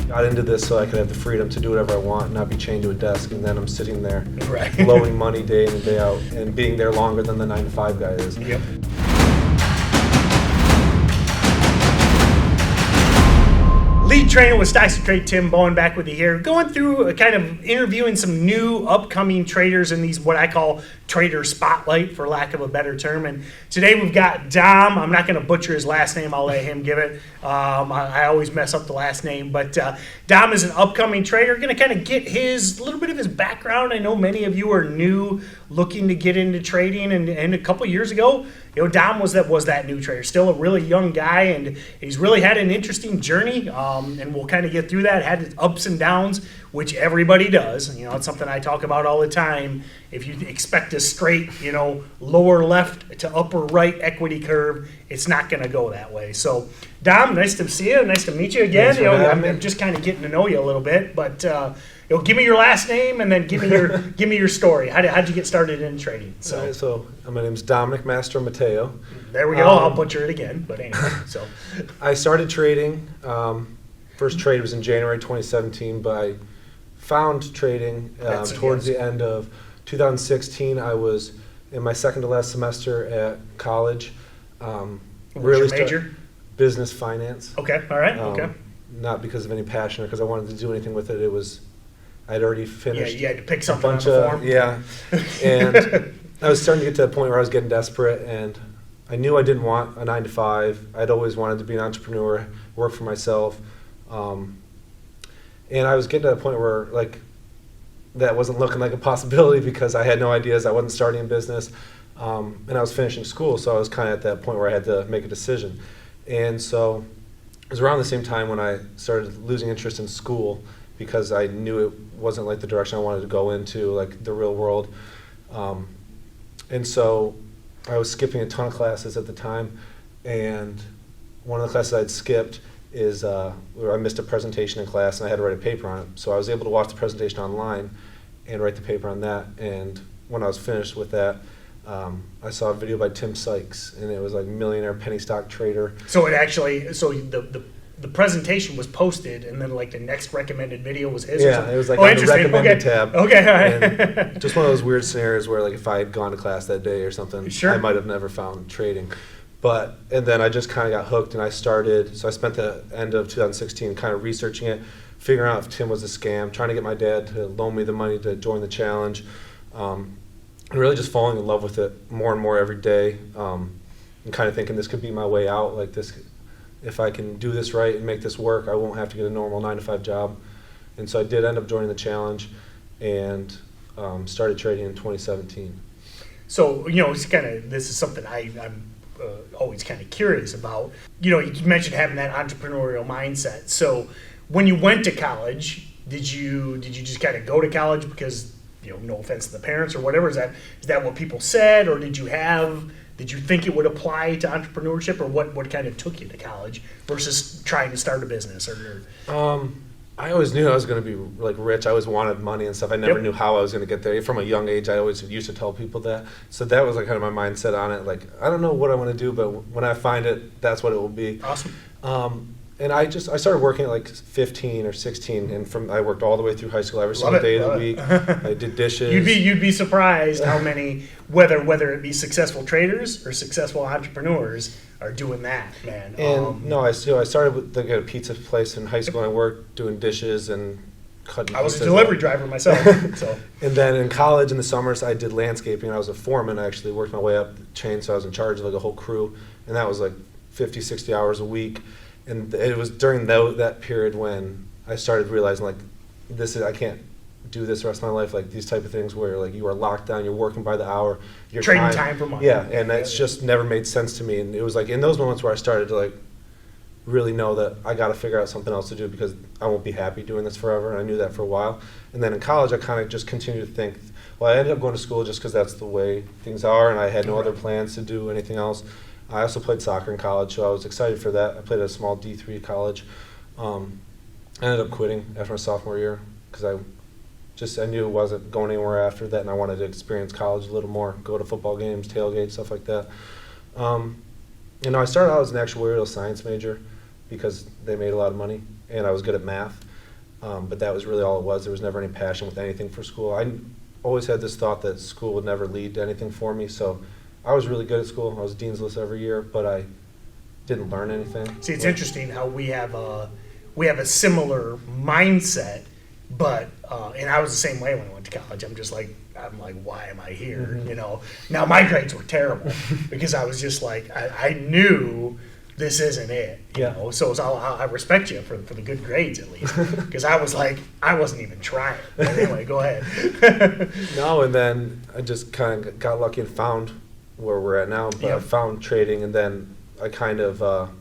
got into this so I could have the freedom to do whatever I want and not be chained to a desk. And then I'm sitting there Right. blowing money day in and day out and being there longer than the 9-to-5 guy is. Yep. Lead trainer with StocksToTrade, Tim Bowen, back with you here. Going through kind of interviewing some new upcoming traders in these, what I call trader spotlight, for lack of a better term. And today we've got Dom. I'm not going to butcher his last name. I'll let him give it. I always mess up the last name. But Dom is an upcoming trader. Going to kind of get a little bit of his background. I know many of you are new, looking to get into trading. And a couple years ago, Dom was that new trader. Still a really young guy, and he's really had an interesting journey. And we'll kind of get through that. Had ups and downs, which everybody does. It's something I talk about all the time. If you expect a straight, lower left to upper right equity curve, it's not going to go that way. So, Dom, nice to see you. Nice to meet you again. I'm just kind of getting to know you a little bit, but give me your last name and then give me your story. How'd you get started in trading? So my name's Dominic Mastro Mateo. There we go. I'll butcher it again, but anyway. So I started trading. First trade was in January 2017, but I found trading towards the end of 2016. I was in my second to last semester at college. What's your major? Business finance. Okay. All right. Okay. Not because of any passion or because I wanted to do anything with it. I'd already finished. Yeah, you had to pick something on the form. Yeah, and I was starting to get to the point where I was getting desperate, and I knew I didn't want a 9-to-5. I'd always wanted to be an entrepreneur, work for myself, and I was getting to the point where that wasn't looking like a possibility because I had no ideas. I wasn't starting a business, and I was finishing school, so I was kind of at that point where I had to make a decision. And so it was around the same time when I started losing interest in school because I knew it wasn't like the direction I wanted to go into, like the real world. And so I was skipping a ton of classes at the time, and one of the classes I'd skipped is where I missed a presentation in class and I had to write a paper on it. So I was able to watch the presentation online and write the paper on that. And when I was finished with that, I saw a video by Tim Sykes, and it was like millionaire penny stock trader. So the presentation was posted, and then the next recommended video was his. Yeah, it was on the recommended tab. Okay, all right. And just one of those weird scenarios where if I had gone to class that day or something, sure, I might have never found trading. And then I just kind of got hooked, and I spent the end of 2016 kind of researching it, figuring out if Tim was a scam, trying to get my dad to loan me the money to join the challenge, and really just falling in love with it more and more every day, and kind of thinking this could be my way out. If I can do this right and make this work, I won't have to get a normal 9-to-5 job. And so I did end up joining the challenge and started trading in 2017. So, this is something I'm always kind of curious about. You mentioned having that entrepreneurial mindset. So when you went to college, did you just kind of go to college because, no offense to the parents or whatever, is that what people said, or did you think it would apply to entrepreneurship, or what kind of took you to college versus trying to start a business? I always knew I was going to be rich. I always wanted money and stuff. I never knew how I was going to get there. From a young age, I always used to tell people that. So that was kind of my mindset on it. I don't know what I want to do, but when I find it, that's what it will be. Awesome. And I started working at 15 or 16, and I worked all the way through high school every single day of the week. I did dishes. You'd be surprised how many, whether it be successful traders or successful entrepreneurs, are doing that, man. And I started at a pizza place in high school, and I worked doing dishes and cutting. I was a delivery driver myself. So. And then in college in the summers, I did landscaping. I was a foreman. I actually worked my way up the chain, so I was in charge of a whole crew, and that was 50, 60 hours a week. And it was during that period when I started realizing I can't do this the rest of my life. These type of things where you are locked down, you're working by the hour, you're trading time for money. Yeah, and that's just never made sense to me. And it was in those moments where I started to really know that I got to figure out something else to do because I won't be happy doing this forever. And I knew that for a while. And then in college, I kind of just continued to think. Well, I ended up going to school just because that's the way things are, and I had no other plans to do anything else. I also played soccer in college, so I was excited for that. I played at a small D3 college. I ended up quitting after my sophomore year because I knew it wasn't going anywhere after that, and I wanted to experience college a little more, go to football games, tailgates, stuff like that. I started out as an actuarial science major because they made a lot of money, and I was good at math. But that was really all it was. There was never any passion with anything for school. I always had this thought that school would never lead to anything for me. So I was really good at school. I was dean's list every year, but I didn't learn anything. See, it's interesting how we have a similar mindset, but and I was the same way when I went to college. I'm like, why am I here? You know. Now my grades were terrible because I was just like, I knew this isn't it. You know. So I respect you for the good grades at least, because I was like, I wasn't even trying. But anyway, go ahead. No, and then I just kind of got lucky and found where we're at now. But I found trading, and then I kind of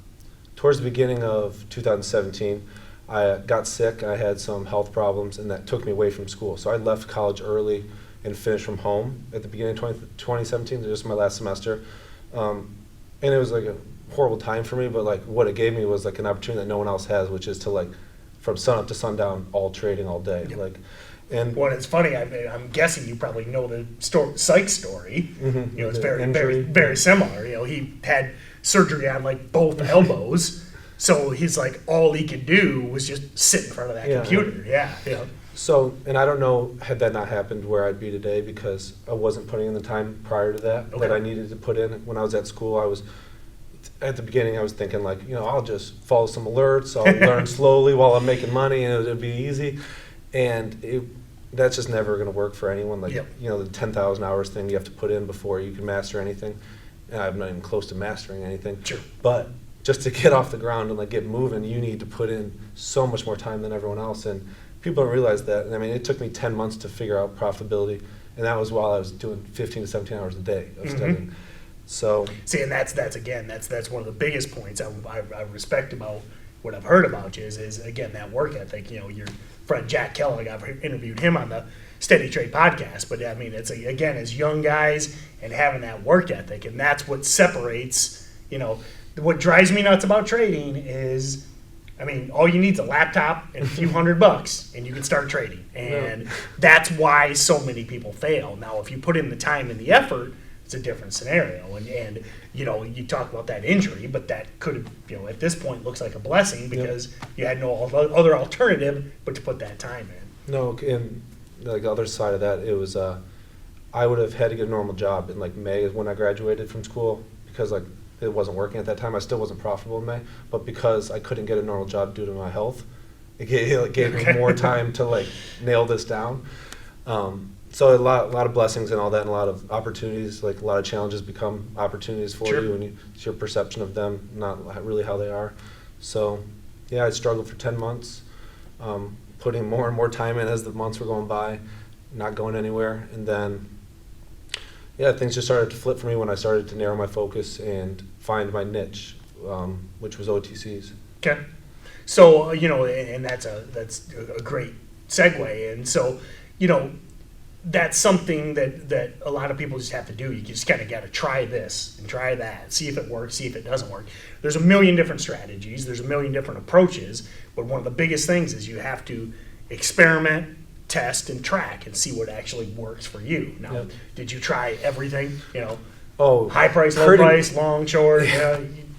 towards the beginning of 2017. I got sick, I had some health problems, and that took me away from school. So I left college early and finished from home at the beginning of 2017, just my last semester. And it was like a horrible time for me, but like what it gave me was like an opportunity that no one else has, which is to like from sun up to sundown, all trading all day. Yep. Like, and well, it's funny. I'm guessing you probably know the Sykes story. You know, it's very similar. You know, he had surgery on like both elbows. So he's like, all he could do was just sit in front of that computer. Yeah. So, and I don't know, had that not happened, where I'd be today, because I wasn't putting in the time prior to that I needed to put in. When I was at school, at the beginning, I was thinking like, you know, I'll just follow some alerts, I'll learn slowly while I'm making money, and it'll be easy. And that's just never going to work for anyone. Like, you know, the 10,000 hours thing you have to put in before you can master anything. And I'm not even close to mastering anything. Sure. But just to get off the ground and like get moving, you need to put in so much more time than everyone else, and people don't realize that. I mean, it took me 10 months to figure out profitability, and that was while I was doing 15 to 17 hours a day of studying. So see, and that's one of the biggest points I respect about what I've heard about you is again that work ethic. You know, your friend Jack Kellogg, I've interviewed him on the Steady Trade podcast, but I mean, it's again as young guys and having that work ethic, and that's what separates. You know, what drives me nuts about trading is, I mean, all you need is a laptop and a few $100 and you can start trading. And that's why so many people fail. Now, if you put in the time and the effort, it's a different scenario. And you know, you talk about that injury, but that could have, you know, at this point looks like a blessing because you had no other alternative but to put that time in. No, and like the other side of that, it was, I would have had to get a normal job in like May is when I graduated from school, because like, it wasn't working at that time. I still wasn't profitable in May, but because I couldn't get a normal job due to my health, it gave me more time to like nail this down. So a lot of blessings and all that, and a lot of opportunities. Like a lot of challenges become opportunities for you, and it's your perception of them, not really how they are. So, yeah, I struggled for 10 months, putting more and more time in as the months were going by, not going anywhere, and then. Yeah, things just started to flip for me when I started to narrow my focus and find my niche, which was OTCs. Okay, so you know, and that's a great segue. And so, you know, that's something that a lot of people just have to do. You just kind of got to try this and try that, see if it works, see if it doesn't work. There's a million different strategies. There's a million different approaches. But one of the biggest things is you have to experiment, test, and track and see what actually works for you. Now, did you try everything? You know, high price, low price, long, short,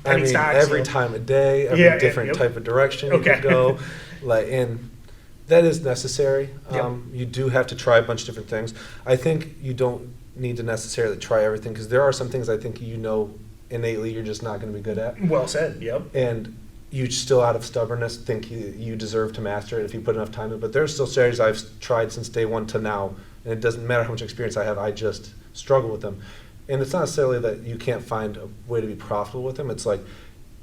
penny stocks, every time of day, every different type of direction you could go. Like, and that is necessary. You do have to try a bunch of different things. I think you don't need to necessarily try everything, because there are some things I think you know innately you're just not going to be good at. Well said. Yep. And you still, out of stubbornness, think you deserve to master it if you put enough time in. But there's still strategies I've tried since day one to now, and it doesn't matter how much experience I have, I just struggle with them. And it's not necessarily that you can't find a way to be profitable with them. It's like,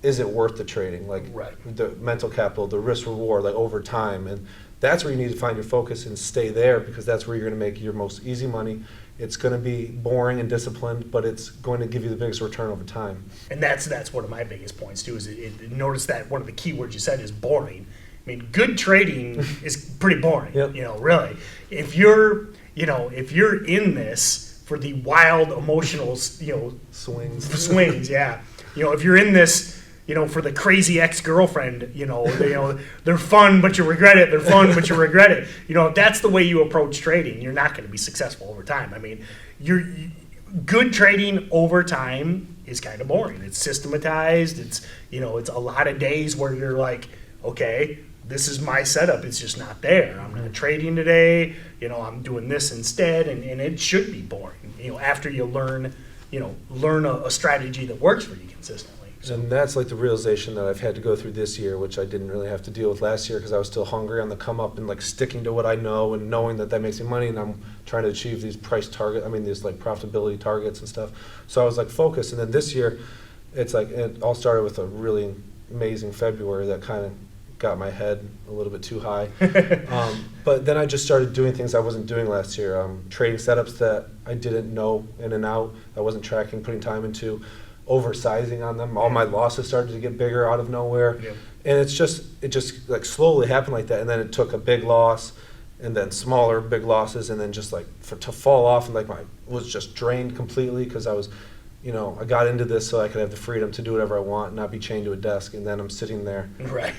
is it worth the trading? Like the mental capital, the risk reward, like over time. And that's where you need to find your focus and stay there, because that's where you're going to make your most easy money. It's going to be boring and disciplined, but it's going to give you the biggest return over time. And that's one of my biggest points too. Is notice that one of the key words you said is boring. I mean, good trading is pretty boring. You know, really. If you're in this for the wild emotional, swings, yeah. You know, if you're in this, you know, for the crazy ex-girlfriend, they're fun, but you regret it. They're fun, but you regret it. You know, if that's the way you approach trading, you're not going to be successful over time. I mean, good trading over time is kind of boring. It's systematized. It's a lot of days where you're like, okay, this is my setup. It's just not there. I'm not trading today. I'm doing this instead, and it should be boring. After you learn a strategy that works for you consistently. So. And that's like the realization that I've had to go through this year, which I didn't really have to deal with last year because I was still hungry on the come up and like sticking to what I know and knowing that makes me money, and I'm trying to achieve these these like profitability targets and stuff. So I was like focused, and then this year, it's like it all started with a really amazing February that kind of got my head a little bit too high. But then I just started doing things I wasn't doing last year, trading setups that I didn't know in and out, I wasn't tracking, putting time into, oversizing on them. All my losses started to get bigger out of nowhere. Yep. And it just like slowly happened like that. And then it took a big loss and then smaller big losses, and then just like to fall off, and like was just drained completely because I was, I got into this so I could have the freedom to do whatever I want and not be chained to a desk. And then I'm sitting there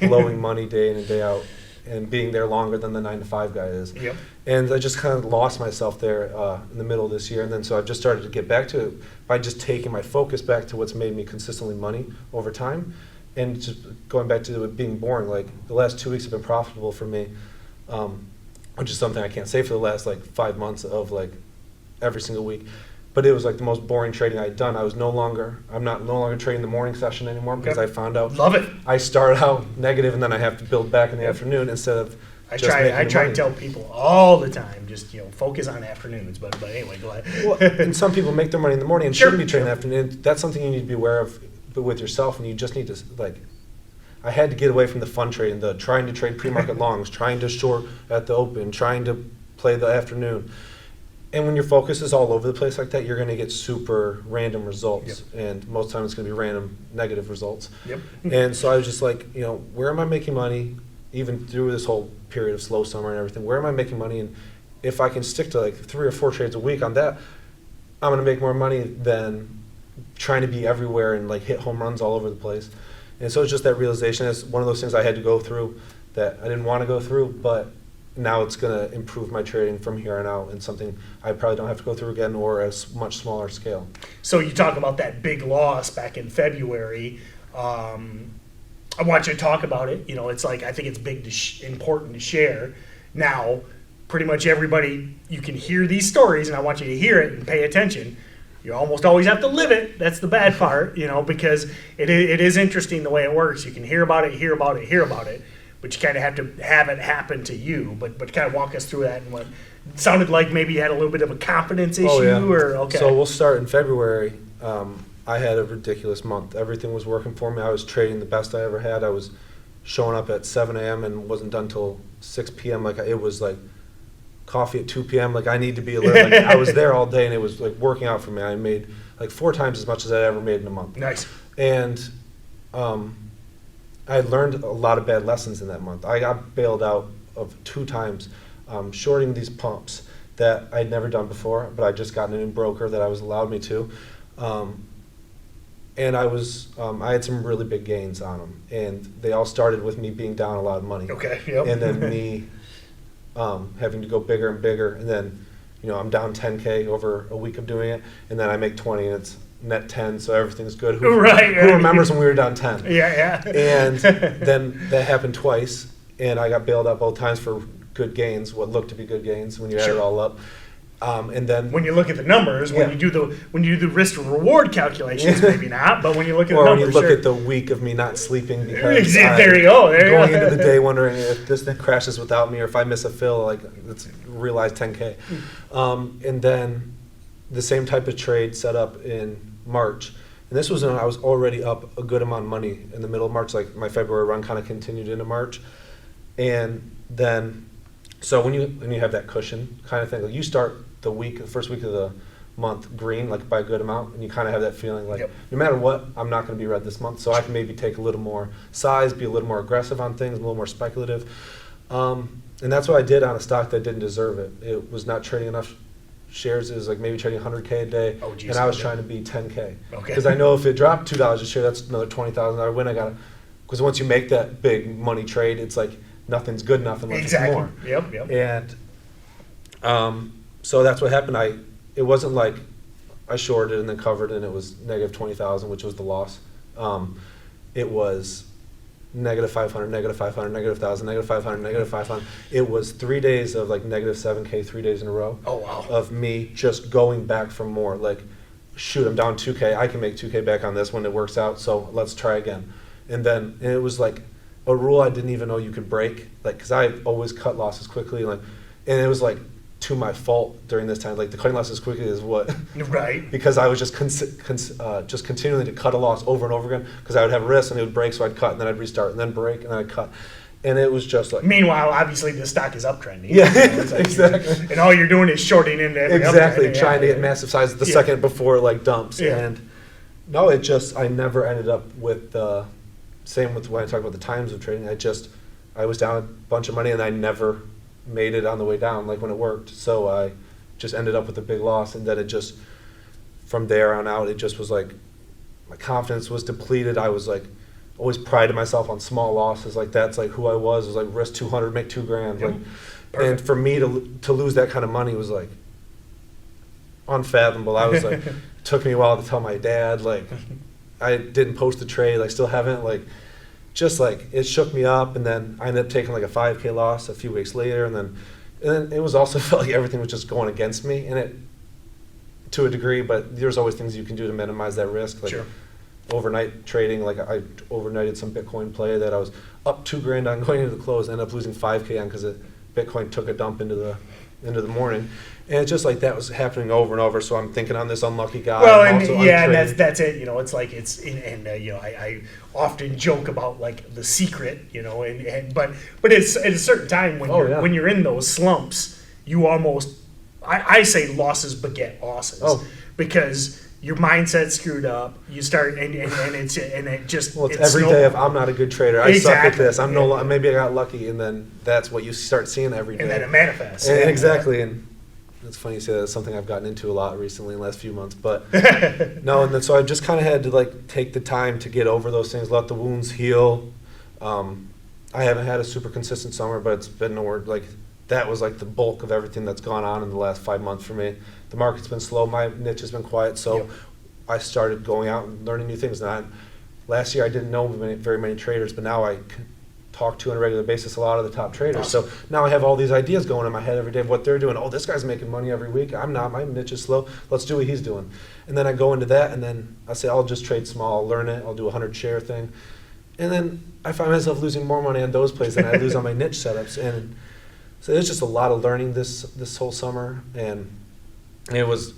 blowing money day in and day out and being there longer than the 9-to-5 guy is. Yep. And I just kind of lost myself there in the middle of this year. And then so I've just started to get back to it by just taking my focus back to what's made me consistently money over time, and just going back to it being boring. Like the last 2 weeks have been profitable for me, which is something I can't say for the last like 5 months of like every single week. But it was like the most boring trading I'd done. I'm no longer trading the morning session anymore because I found out. Love it. I started out negative and then I have to build back in the afternoon instead of I try to tell people all the time, just focus on afternoons. But anyway, go ahead. Well, and some people make their money in the morning and shouldn't be trading in the afternoon. That's something you need to be aware of with yourself, and you just need to like. I had to get away from the fun trading, the trying to trade pre-market longs, trying to short at the open, trying to play the afternoon. And when your focus is all over the place like that, you're going to get super random results. Yep. And most times it's going to be random negative results. Yep. And so I was just like, where am I making money, even through this whole period of slow summer and everything? Where am I making money? And if I can stick to like 3 or 4 trades a week on that, I'm going to make more money than trying to be everywhere and like hit home runs all over the place. And so it's just that realization. It's one of those things I had to go through that I didn't want to go through, but now it's going to improve my trading from here on out, and something I probably don't have to go through again, or at a much smaller scale. So you talk about that big loss back in February. I want you to talk about it. It's like I think it's big, important to share. Now, pretty much everybody, you can hear these stories, and I want you to hear it and pay attention. You almost always have to live it. That's the bad part, because it is interesting the way it works. You can hear about it. But you kind of have to have it happen to you. But kind of walk us through that. And what it sounded like maybe you had a little bit of a confidence issue. Oh, yeah. Or okay. So we'll start in February. I had a ridiculous month. Everything was working for me. I was trading the best I ever had. I was showing up at 7 a.m. and wasn't done till 6 p.m. Like it was like coffee at 2 p.m. Like I need to be alert. Like I was there all day, and it was like working out for me. I made like 4 times as much as I ever made in a month. Nice. And I learned a lot of bad lessons in that month. I got bailed out of 2 times shorting these pumps that I'd never done before, but I just got a new broker that was allowed me to. And I had some really big gains on them. And they all started with me being down a lot of money. Okay, yep. And then me having to go bigger and bigger. And then, I'm down 10K over a week of doing it. And then I make 20 and it's net 10, so everything's good. Who remembers when we were down 10? Yeah. And then that happened twice, and I got bailed out both times for good gains, what looked to be good gains when you add it all up. And then when you look at the numbers, when you do the risk to reward calculations, maybe not, but when you look at the numbers, when you look at the week of me not sleeping because there you go. Going into the day wondering if this thing crashes without me, or if I miss a fill, like let's realize 10K. And then the same type of trade set up in March. And this was when I was already up a good amount of money in the middle of March. Like my February run kind of continued into March. And then, so when you have that cushion kind of thing, like you start the first week of the month green, like by a good amount, and you kind of have that feeling like no matter what, I'm not going to be red this month. So I can maybe take a little more size, be a little more aggressive on things, a little more speculative. And that's what I did on a stock that didn't deserve it. It was not trading enough shares. It was like maybe trading 100K a day, and I was trying to be 10K. Because I know if it dropped $2 a share, that's another $20,000 win. Because once you make that big money trade, it's like nothing's good enough unless it's more. Yep. And so that's what happened. It wasn't like I shorted and then covered and it was negative 20,000, which was the loss. It was negative 500, negative 500, negative 1,000, negative 500, negative 500. It was 3 days of like negative 7K, 3 days in a row. Oh, wow. Of me just going back for more. Like, shoot, I'm down 2K. I can make 2K back on this when it works out, so let's try again. And it was like a rule I didn't even know you could break. Like, because I always cut losses quickly. And it was like to my fault during this time. Like, the cutting losses quickly is what? Right. Because I was just just continuing to cut a loss over and over again, because I would have risks and it would break, so I'd cut and then I'd restart and then break and then I'd cut. And it was just like... Meanwhile, obviously, the stock is uptrending. Yeah, like exactly. And all you're doing is shorting into every exactly, uptrend. trying to get massive size the second before it like dumps. Yeah. And no, I never ended up with the... Same with when I talk about the times of trading. I was down a bunch of money and I never made it on the way down, like when it worked. So I just ended up with a big loss, and then it just, from there on out, it just was like, my confidence was depleted. I was like, always prided myself on small losses. Like, that's like who I was like, risk 200, make $2,000. Yep. Like, and for me to lose that kind of money was like unfathomable. I was like, took me a while to tell my dad. Like, I didn't post the trade. I still haven't. Like, just like it shook me up. And then I ended up taking like a 5K loss a few weeks later. And then it was also felt like everything was just going against me, and it to a degree. But there's always things you can do to minimize that risk. Like, sure. Overnight trading, like I overnighted some Bitcoin play that I was up $2,000 on going into the close, ended up losing 5K on because Bitcoin took a dump into the morning, and it's just like that was happening over and over. So I'm thinking I'm this unlucky guy. Well, I'm and also yeah, and untraded. that's it. You know, it's like I often joke about like the secret. You know, but it's at a certain time when you're in those slumps, you almost I say losses beget losses because your mindset's screwed up. You start and it just it's every day of I'm not a good trader. I suck at this. I'm no maybe I got lucky, and then that's what you start seeing every day. And then it manifests. And exactly, and it's funny you say that's something I've gotten into a lot recently in the last few months. But no, and then so I just kind of had to like take the time to get over those things, let the wounds heal. I haven't had a super consistent summer, but it's been like that was like the bulk of everything that's gone on in the last 5 months for me. The market's been slow. My niche has been quiet, so I started going out and learning new things. Last year I didn't know very many traders, but now I talk to on a regular basis a lot of the top traders. Awesome. So now I have all these ideas going in my head every day of what they're doing. Oh, this guy's making money every week. I'm not. My niche is slow. Let's do what he's doing. And then I go into that, and then I say I'll just trade small. I'll learn it. I'll do a 100 share thing. And then I find myself losing more money on those plays than I lose on my niche setups. And so there's just a lot of learning this whole summer, and it was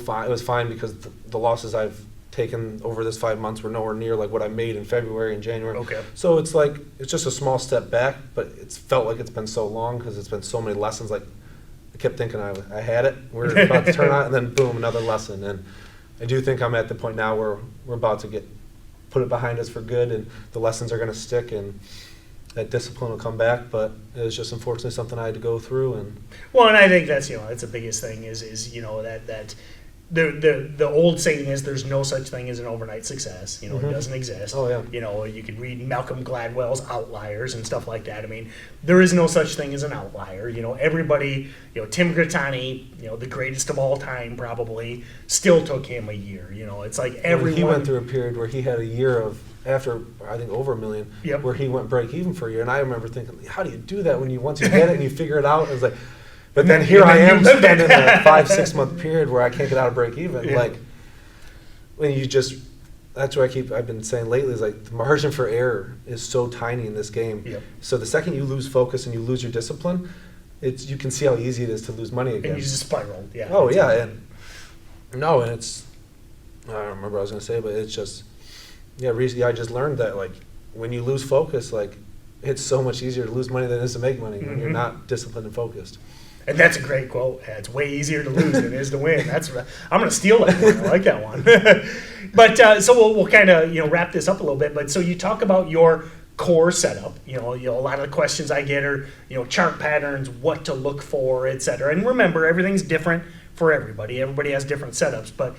fine. It was fine because the losses I've taken over this 5 months were nowhere near like what I made in February and January. Okay. So it's like it's just a small step back, but it's felt like it's been so long because it's been so many lessons. Like I kept thinking I had it. We're about to turn out, and then boom, another lesson. And I do think I'm at the point now where we're about to put it behind us for good, and the lessons are going to stick, and that discipline will come back. But it was just unfortunately something I had to go through. And I think that's that's the biggest thing is that the old saying is there's no such thing as an overnight success. It doesn't exist. Oh yeah. You could read Malcolm Gladwell's Outliers and stuff like that. I mean, there is no such thing as an outlier. Everybody, Tim Grittani, the greatest of all time probably, still took him a year. It's like everyone. He went through a period where he had a year of, after I think over $1 million, where he went break even for a year. And I remember thinking, how do you do that when once you get it and you figure it out? It was like, but then here I am spending a 5-6 month period where I can't get out of break even. Yeah. Like when that's what I've been saying lately is like the margin for error is so tiny in this game. Yep. So the second you lose focus and you lose your discipline, you can see how easy it is to lose money again. And you just spiral. Yeah. Oh yeah, and it's I don't remember what I was going to say, but it's just recently I just learned that like when you lose focus, like it's so much easier to lose money than it is to make money when you're not disciplined and focused. And that's a great quote. It's way easier to lose than it is to win. I'm going to steal that one. I like that one. But so we'll kind of wrap this up a little bit. But so you talk about your core setup. A lot of the questions I get are chart patterns, what to look for, etc. And remember, everything's different for everybody. Everybody has different setups. But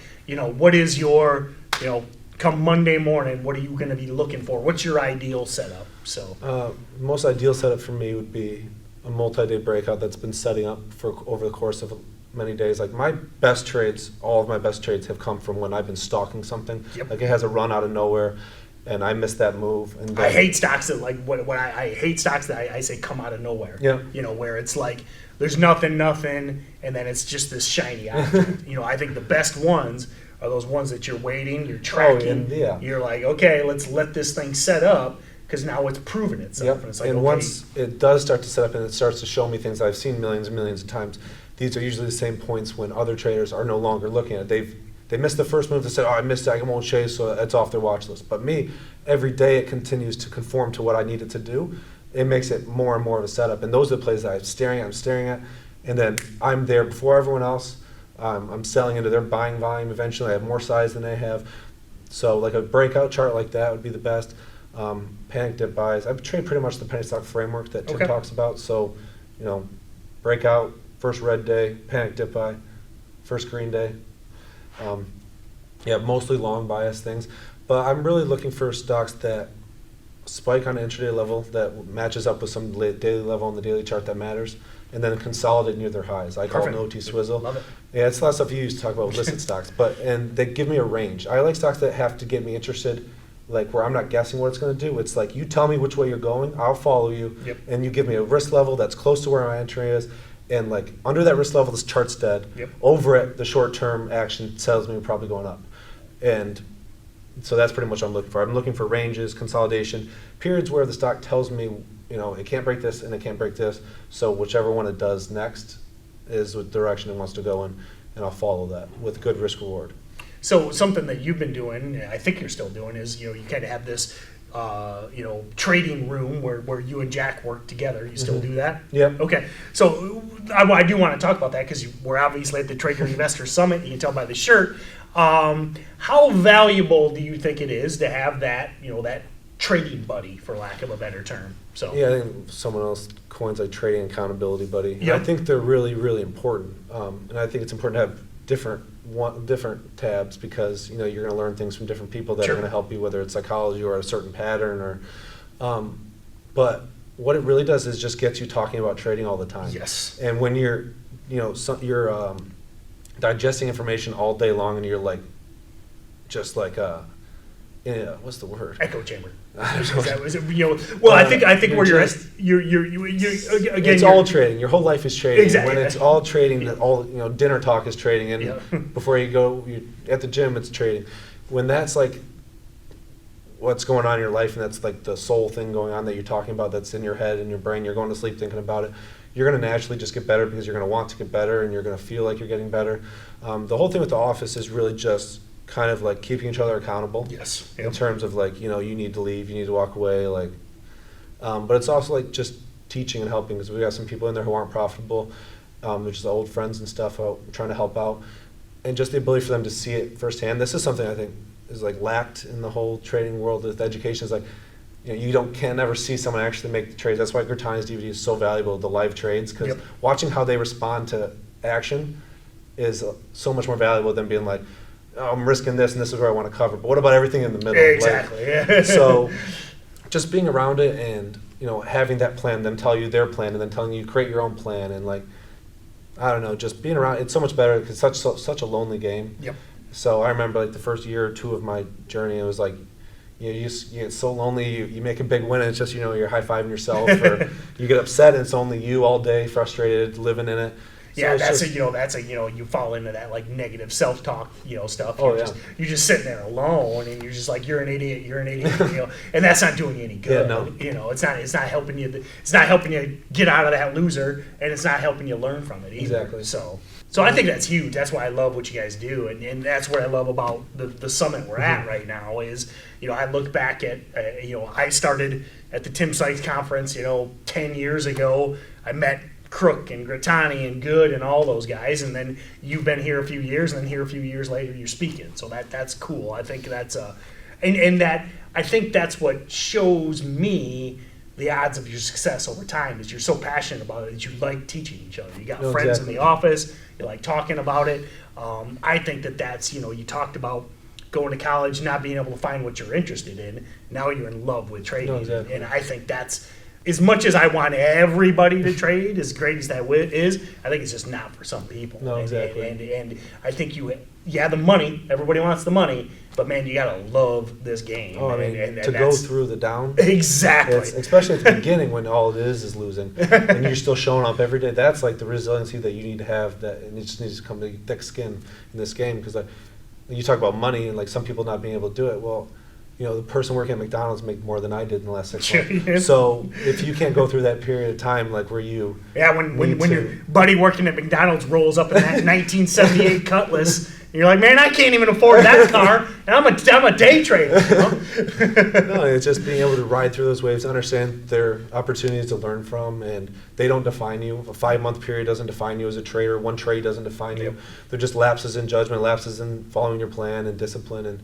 what is your come Monday morning? What are you going to be looking for? What's your ideal setup? So most ideal setup for me would be a multi-day breakout that's been setting up for over the course of many days. Like my best trades, all of my best trades have come from when I've been stalking something. Yep. Like it has a run out of nowhere, and I missed that move. And I hate stocks that I hate stocks that I say come out of nowhere. Yeah. Where it's like there's nothing, and then it's just this shiny object. I think the best ones are those ones that you're waiting, you're tracking. You're like, okay, let's let this thing set up because now it's proven itself. Yep. And it's like, and okay. Once it does start to set up and it starts to show me things I've seen millions and millions of times, these are usually the same points when other traders are no longer looking at it. They missed the first move. They said, "Oh, I missed it. I won't chase," so it's off their watch list. But me, every day it continues to conform to what I need it to do. It makes it more and more of a setup. And those are the plays that I'm staring at, and then I'm there before everyone else. I'm selling into their buying volume. Eventually, I have more size than they have. So, like a breakout chart like that would be the best. Panic dip buys. I've trained pretty much the penny stock framework that Tim talks about. So, breakout, first red day, panic dip buy, first green day. Mostly long bias things. But I'm really looking for stocks that spike on an intraday level that matches up with some daily level on the daily chart that matters, and then consolidate near their highs. I call it an OT swizzle. Love it. Yeah, it's a lot of stuff you used to talk about listed stocks, and they give me a range. I like stocks that have to get me interested, like where I'm not guessing what it's going to do. It's like you tell me which way you're going, I'll follow you, and you give me a risk level that's close to where my entry is, and like under that risk level, this chart's dead. Over it, the short-term action tells me we're probably going up, and so that's pretty much what I'm looking for. I'm looking for ranges, consolidation, periods where the stock tells me, it can't break this and it can't break this. So whichever one it does next is the direction it wants to go in, and I'll follow that with good risk reward. So something that you've been doing, I think you're still doing, is you kind of have this trading room where you and Jack work together. You still do that? Yeah. Okay. So I do want to talk about that because we're obviously at the Trader Investor Summit. You can tell by the shirt. How valuable do you think it is to have that, that trading buddy, for lack of a better term? So yeah, I think someone else coins like trading accountability buddy. Yep. I think they're really, really important, and I think it's important to have different tabs because you're going to learn things from different people that are going to help you, whether it's psychology or a certain pattern or. But what it really does is just gets you talking about trading all the time. Yes. And when you're digesting information all day long and you're like, just like what's the word? Echo chamber. I think where you're again. It's all trading. Your whole life is trading. Exactly. When it's all trading, all dinner talk is trading, and before you go at the gym, it's trading. When that's like what's going on in your life, and that's like the soul thing going on that you're talking about, that's in your head and your brain, you're going to sleep thinking about it. You're going to naturally just get better because you're going to want to get better, and you're going to feel like you're getting better. The whole thing with the office is really just kind of like keeping each other accountable. Yes. In terms of like, you need to leave, you need to walk away, like, but it's also like just teaching and helping because we got some people in there who aren't profitable, they're just old friends and stuff trying to help out, and just the ability for them to see it firsthand. This is something I think is like lacked in the whole trading world with education. Is like, you can't never see someone actually make the trades. That's why Gertani's DVD is so valuable, the live trades, because watching how they respond to action is so much more valuable than being like, oh, I'm risking this and this is where I want to cover. But what about everything in the middle? Exactly. So just being around it and, having that plan, them tell you their plan and then telling you create your own plan and like, I don't know, just being around, it's so much better because it's such a lonely game. Yep. So I remember like the first year or two of my journey, it was like, you get so lonely, you make a big win and it's just, you're high-fiving yourself or you get upset and it's only you all day, frustrated, living in it. So yeah, you fall into that like negative self-talk, stuff. You're just sitting there alone and you're just like, you're an idiot, and that's not doing you any good. Yeah, no. It's not helping you. It's not helping you get out of that loser, and it's not helping you learn from it either. Exactly. So I think that's huge. That's why I love what you guys do, and that's what I love about the summit we're at right now is, I look back at, I started at the Tim Sykes conference, 10 years ago. I met Crook and Gratani and Good and all those guys, and then you've been here a few years, and then here a few years later you're speaking. So that's cool. I think that's I think that's what shows me the odds of your success over time is you're so passionate about it that you like teaching each other. You got friends in the office, you like talking about it. I think that's, you talked about going to college, not being able to find what you're interested in. Now you're in love with trading. Exactly. And I think that's as much as I want everybody to trade, as great as that is, I think it's just not for some people. No, exactly. And I think the money, everybody wants the money, but man, you gotta love this game. Oh, I mean, to go through the down. Exactly. Especially at the beginning when all it is losing, and you're still showing up every day. That's like the resiliency that you need to have. That, and it just needs to come to thick skin in this game, because you talk about money and like some people not being able to do it. Well, you know, the person working at McDonald's make more than I did in the last 6 months. Yeah. So if you can't go through that period of time, like where you when your buddy working at McDonald's rolls up in that 1978 Cutlass, and you're like, man, I can't even afford that car, and I'm a day trader. You know? No, it's just being able to ride through those waves, understand their opportunities to learn from, and they don't define you. A 5-month period doesn't define you as a trader. One trade doesn't define you. They're just lapses in judgment, lapses in following your plan and discipline, and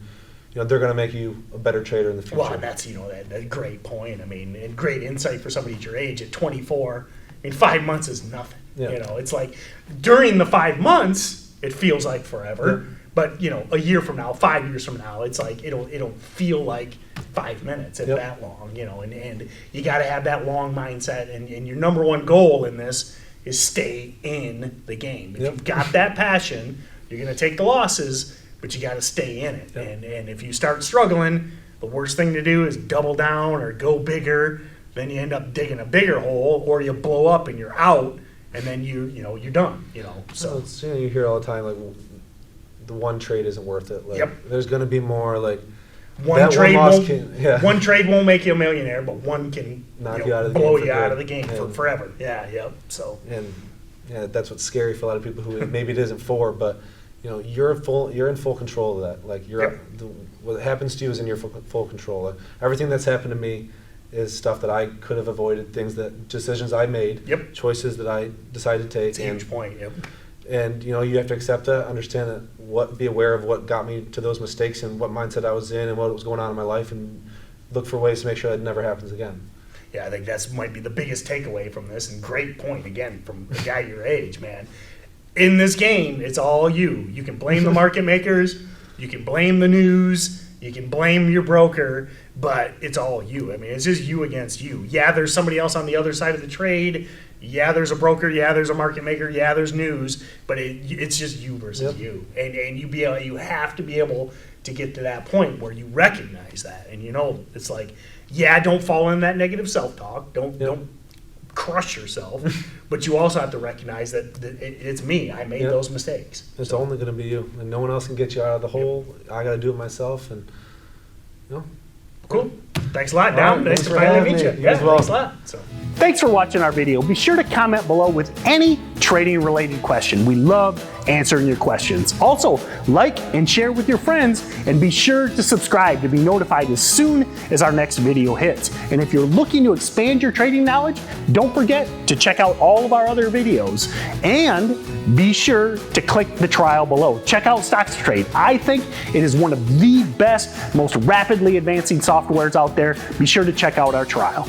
you know, they're going to make you a better trader in the future. Well, that's that great point. I mean, and great insight for somebody at your age at 24. I mean, 5 months is nothing. Yeah. You know, it's like during the 5 months, it feels like forever. Yeah. But you know, a year from now, 5 years from now, it's like it'll feel like 5 minutes if that long. You know, and you got to have that long mindset. And your number one goal in this is stay in the game. If you've got that passion, you're going to take the losses, but you got to stay in it. Yep. And if you start struggling, the worst thing to do is double down or go bigger. Then you end up digging a bigger hole, or you blow up and you're out, and then you're done. You know, so it's, you know, you hear all the time like the one trade isn't worth it. Like, Yep. There's going to be more like one trade won't one trade won't make you a millionaire, but one can knock you out of the blow game you for out good. of the game for And- forever. Yeah, yep. So And yeah, that's what's scary for a lot of people who maybe it isn't for, but you know, you're in full control of that. Like what happens to you is in your full control. Like, everything that's happened to me is stuff that I could have avoided, decisions I made, choices that I decided to take. it's a huge point. Yep. And you know, you have to accept that, understand that, be aware of what got me to those mistakes and what mindset I was in and what was going on in my life, and look for ways to make sure that never happens again. Yeah, I think that's might be the biggest takeaway from this, and great point again from a guy your age, man. In this game, it's all you. You can blame the market makers, you can blame the news, you can blame your broker, but it's all you. I mean, it's just you against you. Yeah, there's somebody else on the other side of the trade. Yeah, there's a broker. Yeah, there's a market maker. Yeah, there's news, but it's just you versus you. And you have to be able to get to that point where you recognize that, and you know, it's like, yeah, don't fall in that negative self-talk. Don't crush yourself, but you also have to recognize that it's me. I made those mistakes. It's only going to be you, and no one else can get you out of the hole. I got to do it myself, and you know. Cool. Thanks a lot, Dom. Right, Nice thanks to for finally having meet me. you. You Yeah, as well. thanks a lot. So. Thanks for watching our video. Be sure to comment below with any trading related question. We love answering your questions. Also, like and share with your friends, and be sure to subscribe to be notified as soon as our next video hits. And if you're looking to expand your trading knowledge, don't forget to check out all of our other videos, and be sure to click the trial below. Check out StocksToTrade. I think it is one of the best, most rapidly advancing softwares out there. Be sure to check out our trial.